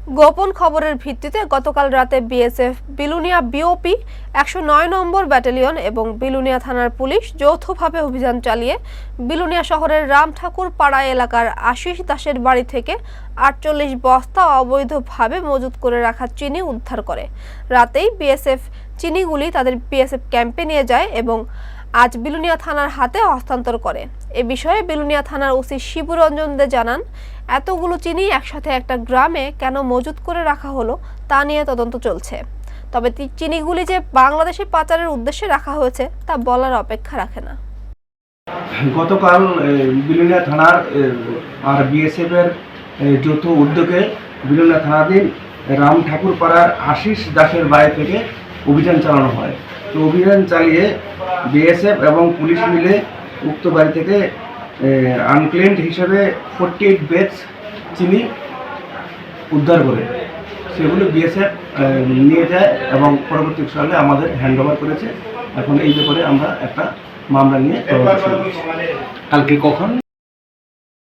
গোপন খবরের ভিত্তিতে গতকাল রাতে বিএসএফ, বিলুনিয়া বিওপি ১০৯ নম্বর ব্যাটালিয়ন এবং বিলুনিয়া থানার পুলিশ যৌথভাবে অভিযান চালিয়ে বিলুনিয়া শহরের রামঠাকুর পাড়া এলাকার আশিস দাসের বাড়ি থেকে ৪৮ বস্তা অবৈধভাবে মজুত করে রাখা চিনি উদ্ধার করে। রাতেই বিএসএফ চিনিগুলি তাদের বিএসএফ ক্যাম্পে নিয়ে যায় এবং আজ বিলুনিয়া থানার হাতে হস্তান্তর করে। এ বিষয়ে বিলুনিয়া থানার ওসি শিবু রঞ্জন দে জানান, এতগুলো চিনি একসাথে একটা গ্রামে কেন মজুত করে রাখা হলো তা নিয়ে তদন্ত চলছে। তবে চিনিগুলি যে বাংলাদেশে পাচারের উদ্দেশ্যে রাখা হয়েছে তা বলার অপেক্ষা রাখে না। গতকাল বিলুনিয়া থানার আর বিএসএফ এর যৌথ উদ্যোগে বিলুনিয়া থানাধীন রামঠাকুর পাড়ার আশিস দাসের বাড়ি থেকে অভিযান চালানো হয়। তো অভিযান চালিয়ে বিএসএফ এবং পুলিশ মিলে উক্ত বাড়ি থেকে আনক্লেমড হিসেবে 48 ব্যাগস চিনি উদ্ধার করে সেগুলো বিএসএফ নিয়ে যায় এবং পরবর্তী সালে আমাদের হ্যান্ডওভার করেছে। এখন এই ব্যাপারে আমরা একটা মামলা নিয়ে তদন্ত শুরু করছি। কালকে কখন?